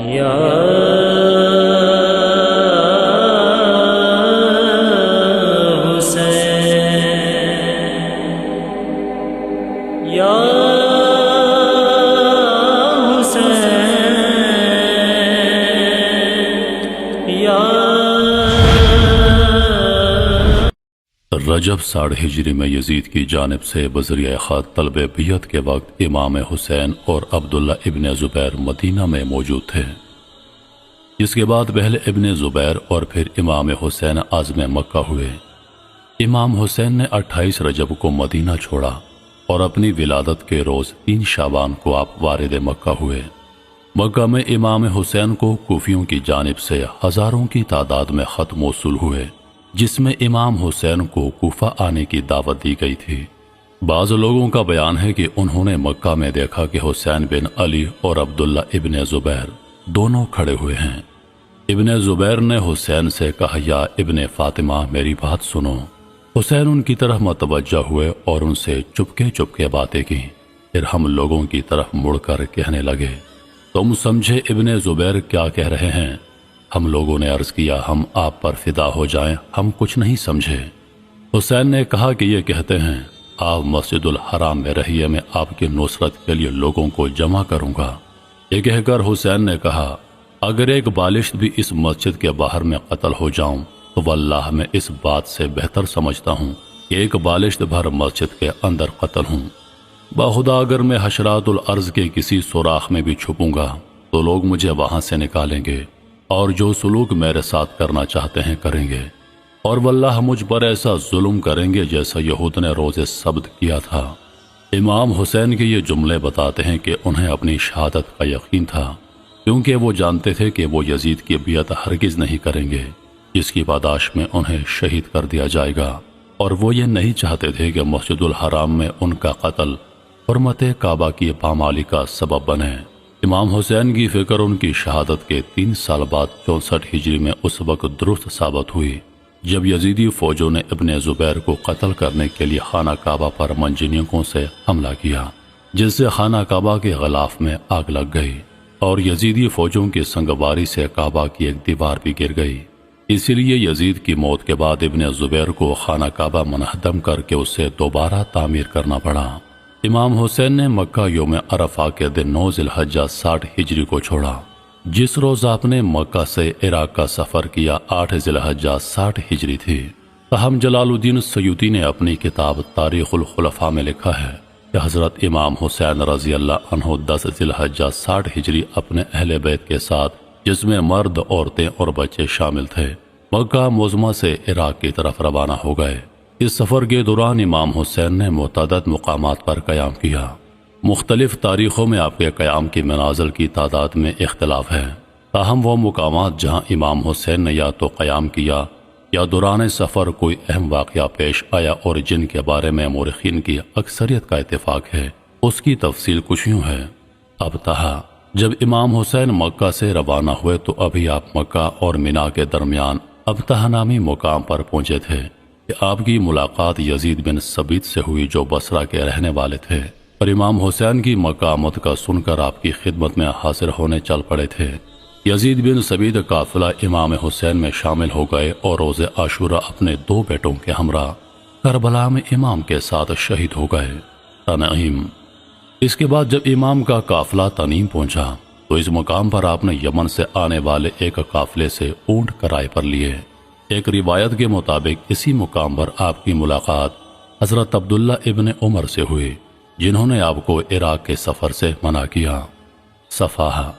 یا حسین یا حسین یا رجب 60 ہجری میں یزید کی جانب سے بذریعہ خط طلب بیعت کے وقت امام حسین اور عبداللہ ابن زبیر مدینہ میں موجود تھے، جس کے بعد پہلے ابن زبیر اور پھر امام حسین عازم مکہ ہوئے۔ امام حسین نے 28 رجب کو مدینہ چھوڑا اور اپنی ولادت کے روز 3 شعبان کو آپ وارد مکہ ہوئے۔ مکہ میں امام حسین کو کوفیوں کی جانب سے ہزاروں کی تعداد میں خط موصول ہوئے، جس میں امام حسین کو کوفہ آنے کی دعوت دی گئی تھی۔ بعض لوگوں کا بیان ہے کہ انہوں نے مکہ میں دیکھا کہ حسین بن علی اور عبداللہ ابن زبیر دونوں کھڑے ہوئے ہیں۔ ابن زبیر نے حسین سے کہا، یا ابن فاطمہ میری بات سنو۔ حسین ان کی طرف متوجہ ہوئے اور ان سے چپکے چپکے باتیں کی، پھر ہم لوگوں کی طرف مڑ کر کہنے لگے، تم سمجھے ابن زبیر کیا کہہ رہے ہیں؟ ہم لوگوں نے عرض کیا، ہم آپ پر فدا ہو جائیں، ہم کچھ نہیں سمجھے۔ حسین نے کہا کہ یہ کہتے ہیں آپ مسجد الحرام میں رہیے، میں آپ کی نصرت کے لیے لوگوں کو جمع کروں گا۔ یہ کہہ کر حسین نے کہا، اگر ایک بالشت بھی اس مسجد کے باہر میں قتل ہو جاؤں تو واللہ میں اس بات سے بہتر سمجھتا ہوں کہ ایک بالشت بھر مسجد کے اندر قتل ہوں۔ باخدا اگر میں حشرات الارض کے کسی سوراخ میں بھی چھپوں گا تو لوگ مجھے وہاں سے نکالیں گے اور جو سلوک میرے ساتھ کرنا چاہتے ہیں کریں گے، اور واللہ مجھ پر ایسا ظلم کریں گے جیسا یہود نے روز سبت کیا تھا۔ امام حسین کے یہ جملے بتاتے ہیں کہ انہیں اپنی شہادت کا یقین تھا، کیونکہ وہ جانتے تھے کہ وہ یزید کی بیعت ہرگز نہیں کریں گے، جس کی پاداش میں انہیں شہید کر دیا جائے گا، اور وہ یہ نہیں چاہتے تھے کہ مسجد الحرام میں ان کا قتل حرمت کعبہ کی پامالی کا سبب بنے۔ امام حسین کی فکر ان کی شہادت کے 3 سال بعد 64 ہجری میں اس وقت درست ثابت ہوئی جب یزیدی فوجوں نے ابن زبیر کو قتل کرنے کے لیے خانہ کعبہ پر منجنیقوں سے حملہ کیا، جس سے خانہ کعبہ کے غلاف میں آگ لگ گئی اور یزیدی فوجوں کی سنگباری سے کعبہ کی ایک دیوار بھی گر گئی۔ اسی لیے یزید کی موت کے بعد ابن زبیر کو خانہ کعبہ منہدم کر کے اسے دوبارہ تعمیر کرنا پڑا۔ امام حسین نے مکہ یوم عرفہ کے دن 9 ذی الحجہ 60 ہجری کو چھوڑا۔ جس روز آپ نے مکہ سے عراق کا سفر کیا 8 ذی الحجہ 60 ہجری تھی۔ تاہم جلال الدین سیوطی نے اپنی کتاب تاریخ الخلفاء میں لکھا ہے کہ حضرت امام حسین رضی اللہ عنہ 10 ذی الحجہ 60 ہجری اپنے اہل بیت کے ساتھ، جس میں مرد، عورتیں اور بچے شامل تھے، مکہ معظمہ سے عراق کی طرف روانہ ہو گئے۔ اس سفر کے دوران امام حسین نے متعدد مقامات پر قیام کیا۔ مختلف تاریخوں میں آپ کے قیام کی منازل کی تعداد میں اختلاف ہے، تاہم وہ مقامات جہاں امام حسین نے یا تو قیام کیا یا دوران سفر کوئی اہم واقعہ پیش آیا اور جن کے بارے میں مورخین کی اکثریت کا اتفاق ہے، اس کی تفصیل کچھ یوں ہے۔ ابتہا، جب امام حسین مکہ سے روانہ ہوئے تو ابھی آپ مکہ اور منا کے درمیان ابتہا نامی مقام پر پہنچے تھے کہ آپ کی ملاقات یزید بن ثبیت سے ہوئی جو بصرہ کے رہنے والے تھے، اور امام حسین کی مکہ آمد کا سن کر آپ کی خدمت میں حاضر ہونے چل پڑے تھے۔ یزید بن ثبیت قافلہ امام حسین میں شامل ہو گئے اور روز عاشورہ اپنے 2 بیٹوں کے ہمراہ کربلا میں امام کے ساتھ شہید ہو گئے۔ تنعیم۔ اس کے بعد جب امام کا قافلہ تنعیم پہنچا تو اس مقام پر آپ نے یمن سے آنے والے ایک قافلے سے اونٹ کرائے پر لیے۔ ایک روایت کے مطابق اسی مقام پر آپ کی ملاقات حضرت عبداللہ ابن عمر سے ہوئی، جنہوں نے آپ کو عراق کے سفر سے منع کیا۔ صفحہ،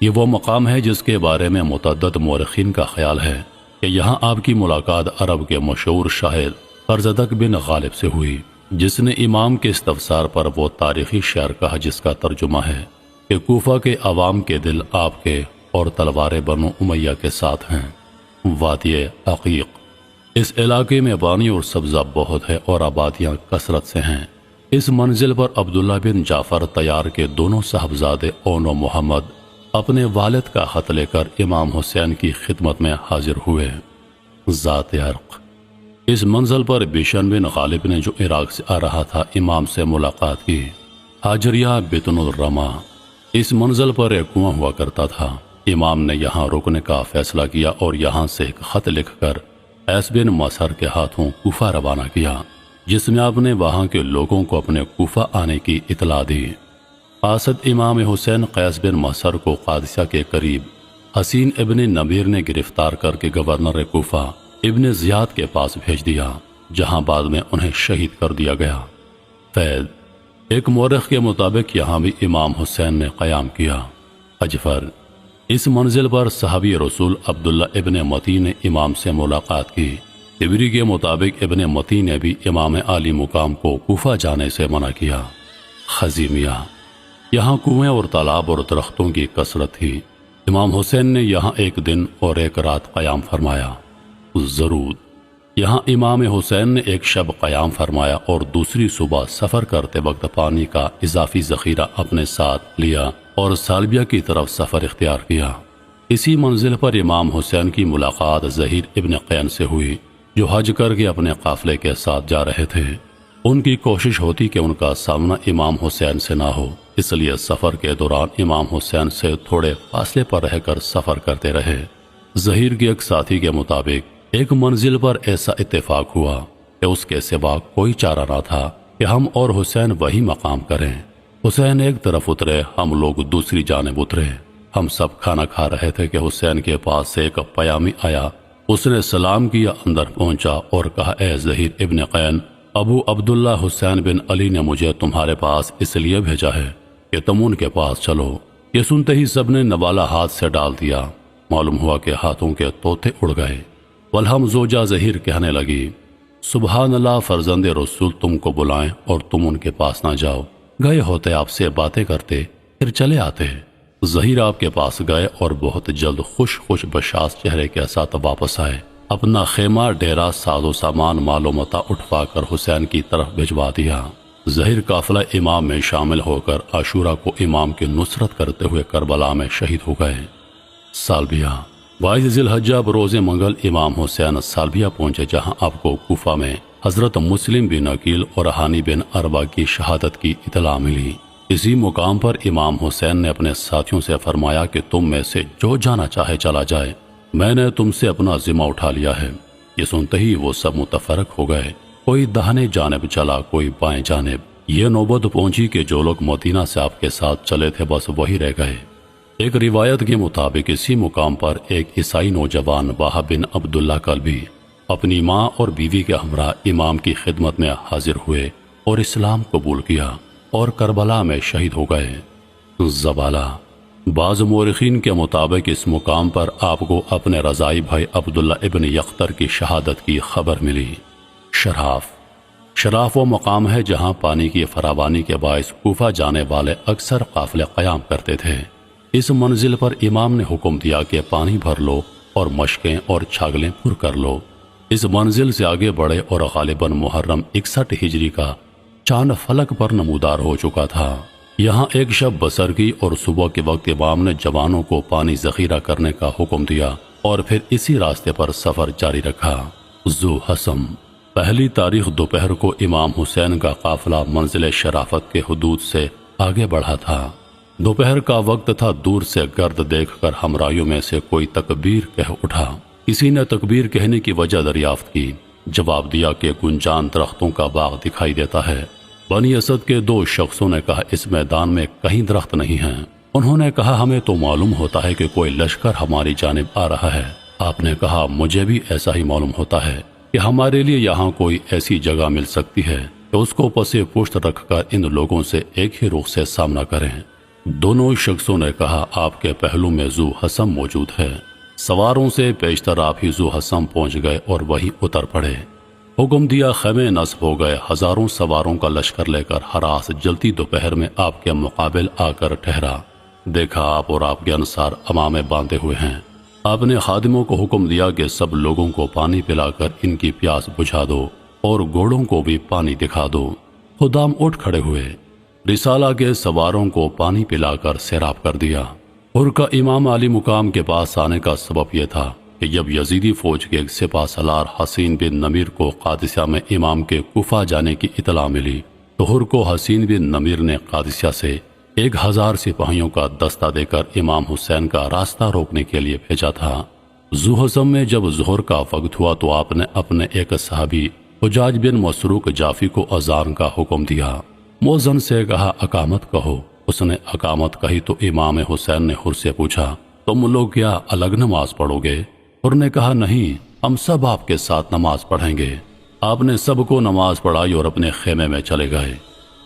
یہ وہ مقام ہے جس کے بارے میں متعدد مورخین کا خیال ہے کہ یہاں آپ کی ملاقات عرب کے مشہور شاعر ارزدق بن غالب سے ہوئی، جس نے امام کے استفسار پر وہ تاریخی شعر کہا جس کا ترجمہ ہے کہ کوفہ کے عوام کے دل آپ کے اور تلوار بنو امیہ کے ساتھ ہیں۔ وادی عقیق، اس علاقے میں پانی اور سبزہ بہت ہے اور آبادیاں کثرت سے ہیں۔ اس منزل پر عبداللہ بن جعفر طیار کے دونوں صاحبزادے اون و محمد اپنے والد کا خط لے کر امام حسین کی خدمت میں حاضر ہوئے۔ ذات عرق، اس منزل پر بیشن بن غالب نے جو عراق سے آ رہا تھا امام سے ملاقات کی۔ حاجریہ بطن الرما، اس منزل پر ایک کنواں ہوا کرتا تھا امام نے یہاں رکنے کا فیصلہ کیا اور یہاں سے ایک خط لکھ کر قیس بن مسہر کے ہاتھوں کوفہ روانہ کیا، جس میں آپ نے وہاں کے لوگوں کو اپنے کوفہ آنے کی اطلاع دی۔ قاصد امام حسین قیس بن مسہر کو قادسیہ کے قریب حسین ابن نمیر نے گرفتار کر کے گورنر کوفہ ابن زیاد کے پاس بھیج دیا، جہاں بعد میں انہیں شہید کر دیا گیا۔ فیض ایک مورخ کے مطابق یہاں بھی امام حسین نے قیام کیا۔ اجفر اس منزل پر صحابی رسول عبداللہ ابن متی نے امام سے ملاقات کی۔ تبری کے مطابق ابن متی نے بھی امام عالی مقام کو کوفہ جانے سے منع کیا۔ خزیمیہ یہاں کنویں اور تالاب اور درختوں کی کثرت تھی۔ امام حسین نے یہاں ایک دن اور ایک رات قیام فرمایا۔ ضرور یہاں امام حسین نے ایک شب قیام فرمایا اور دوسری صبح سفر کرتے وقت پانی کا اضافی ذخیرہ اپنے ساتھ لیا اور سالبیہ کی طرف سفر اختیار کیا۔ اسی منزل پر امام حسین کی ملاقات ظہیر ابن قین سے ہوئی، جو حج کر کے اپنے قافلے کے ساتھ جا رہے تھے۔ ان کی کوشش ہوتی کہ ان کا سامنا امام حسین سے نہ ہو، اس لیے سفر کے دوران امام حسین سے تھوڑے فاصلے پر رہ کر سفر کرتے رہے۔ ظہیر کے ایک ساتھی کے مطابق ایک منزل پر ایسا اتفاق ہوا کہ اس کے سوا کوئی چارہ نہ تھا کہ ہم اور حسین وہی مقام کریں۔ حسین ایک طرف اترے، ہم لوگ دوسری جانب اترے۔ ہم سب کھانا کھا رہے تھے کہ حسین کے پاس سے ایک پیامی آیا۔ اس نے سلام کیا، اندر پہنچا اور کہا، اے ظہیر ابن قین، ابو عبداللہ حسین بن علی نے مجھے تمہارے پاس اس لیے بھیجا ہے کہ تم ان کے پاس چلو۔ یہ سنتے ہی سب نے نوالا ہاتھ سے ڈال دیا۔ معلوم ہوا کہ ہاتھوں کے طوطے اڑ گئے۔ والہم زوجہ ظہیر کہنے لگی، سبحان اللہ، فرزند رسول تم کو بلائیں اور تم ان کے پاس نہ جاؤ۔ گئے ہوتے آپ سے باتیں کرتے، پھر چلے آتے۔ ظہیر آپ کے پاس گئے اور بہت جلد خوش بشاس چہرے کے ساتھ واپس آئے۔ اپنا خیمہ، ڈیرا، ساز و سامان، مال و متاع اٹھوا کر حسین کی طرف بھجوا دیا۔ ظہیر قافلہ امام میں شامل ہو کر عاشورہ کو امام کی نصرت کرتے ہوئے کربلا میں شہید ہو گئے۔ سالبیہ 22 ذی الحجہ بروز منگل امام حسین سالبیہ پہنچے، جہاں آپ کو کوفہ میں حضرت مسلم بن عقیل اور ہانی بن اربا کی شہادت کی اطلاع ملی۔ اسی مقام پر امام حسین نے اپنے ساتھیوں سے فرمایا کہ تم میں سے جو جانا چاہے چلا جائے، میں نے تم سے اپنا ذمہ اٹھا لیا ہے۔ یہ سنتے ہی وہ سب متفرق ہو گئے، کوئی داہنے جانب چلا، کوئی بائیں جانب۔ یہ نوبت پہنچی کہ جو لوگ مدینہ سے آپ کے ساتھ چلے تھے بس وہی رہ گئے۔ ایک روایت کے مطابق اسی مقام پر ایک عیسائی نوجوان وہب بن عبداللہ کلبی اپنی ماں اور بیوی کے ہمراہ امام کی خدمت میں حاضر ہوئے اور اسلام قبول کیا اور کربلا میں شہید ہو گئے۔ زبالہ بعض مورخین کے مطابق اس مقام پر آپ کو اپنے رضائی بھائی عبداللہ ابن یختر کی شہادت کی خبر ملی۔ شراف وہ مقام ہے جہاں پانی کی فراوانی کے باعث کوفہ جانے والے اکثر قافلے قیام کرتے تھے۔ اس منزل پر امام نے حکم دیا کہ پانی بھر لو اور مشکیں اور چھاگلیں پر کر لو۔ اس منزل سے آگے بڑھے اور غالباً محرم 61 ہجری کا چاند فلک پر نمودار ہو چکا تھا۔ یہاں ایک شب بسر کی اور صبح کے وقت امام نے جوانوں کو پانی ذخیرہ کرنے کا حکم دیا اور پھر اسی راستے پر سفر جاری رکھا۔ ذو حسم پہلی تاریخ دوپہر کو امام حسین کا قافلہ منزل شرافت کے حدود سے آگے بڑھا تھا۔ دوپہر کا وقت تھا، دور سے گرد دیکھ کر ہمراہیوں میں سے کوئی تکبیر کہہ اٹھا۔ کسی نے تکبیر کہنے کی وجہ دریافت کی، جواب دیا کہ گنجان درختوں کا باغ دکھائی دیتا ہے۔ بنی اسد کے 2 شخصوں نے کہا اس میدان میں کہیں درخت نہیں ہیں۔ انہوں نے کہا ہمیں تو معلوم ہوتا ہے کہ کوئی لشکر ہماری جانب آ رہا ہے۔ آپ نے کہا مجھے بھی ایسا ہی معلوم ہوتا ہے کہ ہمارے لیے یہاں کوئی ایسی جگہ مل سکتی ہے کہ اس کو پسے پشت رکھ کر ان لوگوں سے ایک ہی رخ سے سامنا کریں۔ دونوں شخصوں نے کہا آپ کے پہلو میں ذو حسم موجود ہے۔ سواروں سے پیشتر آپ ہی ذو حسم پہنچ گئے اور وہیں اتر پڑے۔ حکم دیا، خیمے نصب ہو گئے۔ ہزاروں سواروں کا لشکر لے کر ہراس جلتی دوپہر میں آپ کے مقابل آ کر ٹھہرا۔ دیکھا آپ اور آپ کے انصار امامے باندھے ہوئے ہیں۔ آپ نے خادموں کو حکم دیا کہ سب لوگوں کو پانی پلا کر ان کی پیاس بجھا دو اور گھوڑوں کو بھی پانی دکھا دو۔ خدام اٹھ کھڑے ہوئے، رسالہ کے سواروں کو پانی پلا کر سیراب کر دیا۔ اور کا امام علی مقام کے پاس آنے کا سبب یہ تھا کہ جب یزیدی فوج کے ایک سپہ سالار حسین بن نمیر کو قادسیہ میں امام کے کوفہ جانے کی اطلاع ملی تو ہر کو حسین بن نمیر نے قادسیہ سے 1000 سپاہیوں کا دستہ دے کر امام حسین کا راستہ روکنے کے لیے بھیجا تھا۔ ظہر میں جب ظہر کا وقت ہوا تو آپ نے اپنے ایک صحابی حجاج بن مسروق جافی کو اذان کا حکم دیا۔ مؤذن سے کہا اقامت کہو۔ اس نے اقامت کہی تو امام حسین نے حر سے پوچھا تم لوگ کیا الگ نماز پڑھو گے؟ حر نے کہا نہیں، ہم سب آپ کے ساتھ نماز پڑھیں گے۔ آپ نے سب کو نماز پڑھائی اور اپنے خیمے میں چلے گئے۔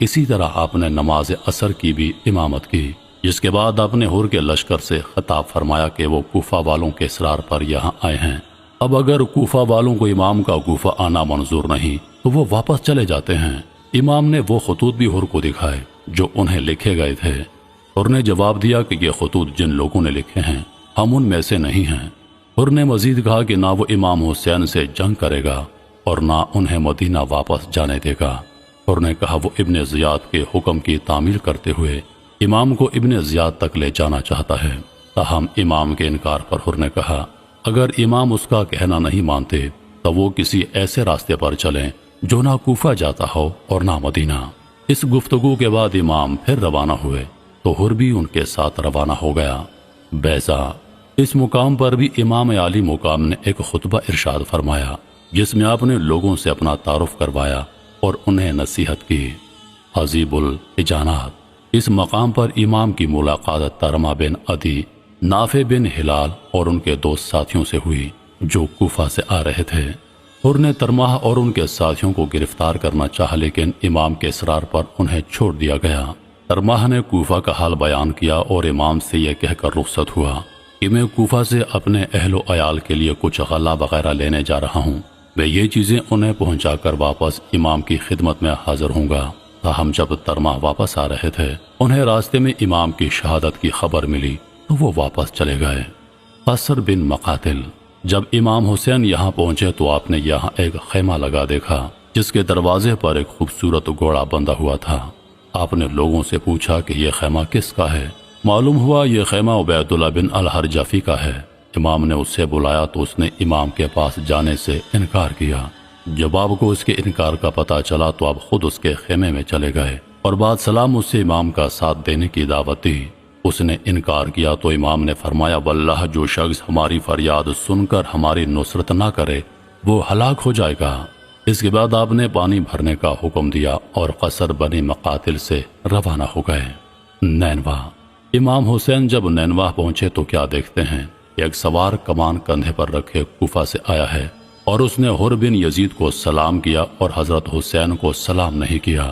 اسی طرح آپ نے نماز عصر کی بھی امامت کی، جس کے بعد آپ نے حر کے لشکر سے خطاب فرمایا کہ وہ کوفہ والوں کے اصرار پر یہاں آئے ہیں۔ اب اگر کوفہ والوں کو امام کا کوفہ آنا منظور نہیں تو وہ واپس چلے جاتے ہیں۔ امام نے وہ خطوط بھی حر کو دکھائے جو انہیں لکھے گئے تھے۔ حر نے جواب دیا کہ یہ خطوط جن لوگوں نے لکھے ہیں ہم ان میں سے نہیں ہیں۔ حر نے مزید کہا کہ نہ وہ امام حسین سے جنگ کرے گا اور نہ انہیں مدینہ واپس جانے دے گا۔ حر نے کہا وہ ابن زیاد کے حکم کی تعمیل کرتے ہوئے امام کو ابن زیاد تک لے جانا چاہتا ہے۔ تاہم امام کے انکار پر حر نے کہا اگر امام اس کا کہنا نہیں مانتے تو وہ کسی ایسے راستے پر چلیں جو نہ کوفہ جاتا ہو اور نہ مدینہ۔ اس گفتگو کے بعد امام پھر روانہ ہوئے تو حر بھی ان کے ساتھ روانہ ہو گیا۔ بیضا، اس مقام پر بھی امام عالی مقام نے ایک خطبہ ارشاد فرمایا جس میں آپ نے لوگوں سے اپنا تعارف کروایا اور انہیں نصیحت کی۔ حزیب الحجانات، اس مقام پر امام کی ملاقات ترمہ بن عدی، نافع بن ہلال اور ان کے دوست ساتھیوں سے ہوئی جو کوفہ سے آ رہے تھے۔ حر نے ترمہ اور ان کے ساتھیوں کو گرفتار کرنا چاہا لیکن امام کے اصرار پر انہیں چھوڑ دیا گیا۔ ترمہ نے کوفہ کا حال بیان کیا اور امام سے یہ کہہ کر رخصت ہوا کہ میں کوفہ سے اپنے اہل و عیال کے لیے کچھ غلہ وغیرہ لینے جا رہا ہوں۔ میں یہ چیزیں انہیں پہنچا کر واپس امام کی خدمت میں حاضر ہوں گا۔ تاہم جب ترمہ واپس آ رہے تھے انہیں راستے میں امام کی شہادت کی خبر ملی تو وہ واپس چلے گئے۔ قصر بن مقاتل، جب امام حسین یہاں پہنچے تو آپ نے یہاں ایک خیمہ لگا دیکھا جس کے دروازے پر ایک خوبصورت گھوڑا بندھا ہوا تھا۔ آپ نے لوگوں سے پوچھا کہ یہ خیمہ کس کا ہے؟ معلوم ہوا یہ خیمہ عبیداللہ بن الحرجفی کا ہے۔ امام نے اسے بلایا تو اس نے امام کے پاس جانے سے انکار کیا۔ جب آپ کو اس کے انکار کا پتہ چلا تو آپ خود اس کے خیمے میں چلے گئے اور بعد سلام اس سے امام کا ساتھ دینے کی دعوت دی۔ اس نے انکار کیا تو امام نے فرمایا واللہ جو شخص ہماری فریاد سن کر ہماری نصرت نہ کرے وہ ہلاک ہو جائے گا۔ اس کے بعد آپ نے پانی بھرنے کا حکم دیا اور قصر بنی مقاتل سے روانہ ہو گئے۔ نینوا، امام حسین جب نینوا پہنچے تو کیا دیکھتے ہیں؟ ایک سوار کمان کندھے پر رکھے کوفہ سے آیا ہے اور اس نے حر بن یزید کو سلام کیا اور حضرت حسین کو سلام نہیں کیا۔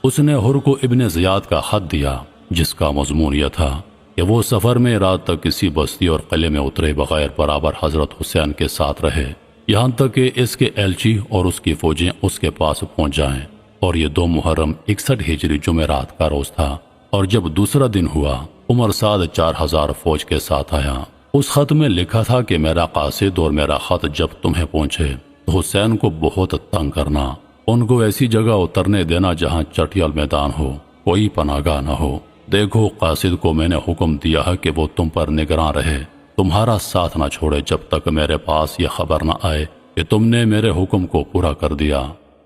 اس نے حر کو ابن زیاد کا خط دیا جس کا مضمون یہ تھا کہ وہ سفر میں رات تک کسی بستی اور قلعے میں اترے بغیر برابر حضرت حسین کے ساتھ رہے یہاں تک کہ اس کے ایلچی اور اس کی فوجیں اس کے پاس پہنچ جائیں۔ اور یہ 2 محرم 61 ہجری جمعرات کا روز تھا۔ اور جب دوسرا دن ہوا عمر سعد 4000 فوج کے ساتھ آیا۔ اس خط میں لکھا تھا کہ میرا قاصد اور میرا خط جب تمہیں پہنچے تو حسین کو بہت تنگ کرنا، ان کو ایسی جگہ اترنے دینا جہاں چٹیل میدان ہو، کوئی پناہ گاہ نہ ہو۔ دیکھو قاصد کو میں نے حکم دیا ہے کہ وہ تم پر نگراں رہے، تمہارا ساتھ نہ چھوڑے جب تک میرے پاس یہ خبر نہ آئے کہ تم نے میرے حکم کو پورا کر دیا۔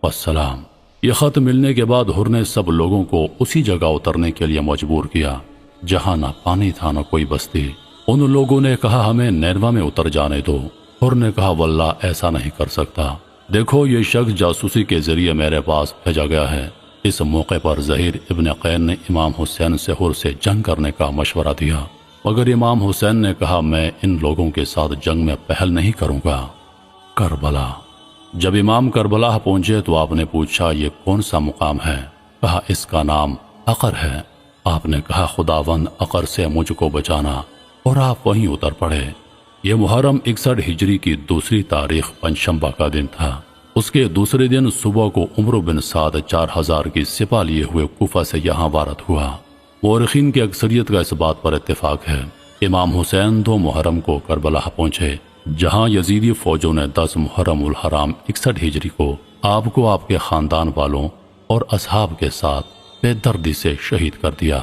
والسلام۔ یہ خط ملنے کے بعد حر نے سب لوگوں کو اسی جگہ اترنے کے لیے مجبور کیا جہاں نہ پانی تھا نہ کوئی بستی۔ ان لوگوں نے کہا ہمیں نینوا میں اتر جانے دو۔ حر نے کہا واللہ ایسا نہیں کر سکتا، دیکھو یہ شخص جاسوسی کے ذریعے میرے پاس بھیجا گیا ہے۔ اس موقع پر زہیر ابن قین نے امام حسین سے حر سے جنگ کرنے کا مشورہ دیا، مگر امام حسین نے کہا میں ان لوگوں کے ساتھ جنگ میں پہل نہیں کروں گا۔ کربلا، جب امام کربلا پہنچے تو آپ نے پوچھا یہ کون سا مقام ہے؟ کہا اس کا نام عقر ہے۔ آپ نے کہا خداوند عقر سے مجھ کو بچانا، اور آپ وہیں اتر پڑے۔ یہ محرم 61 ہجری کی دوسری تاریخ پنجشنبہ کا دن تھا۔ اس کے دوسرے دن صبح کو عمر بن سعد 4000 کی سپاہ لیے ہوئے کوفہ سے یہاں وارد ہوا۔ مورخین کی اکثریت کا اس بات پر اتفاق ہے امام حسین 2 محرم کو کربلا پہنچے، جہاں یزیدی فوجوں نے 10 محرم الحرام 61 ہجری کو آپ کے خاندان والوں اور اصحاب کے ساتھ بے دردی سے شہید کر دیا۔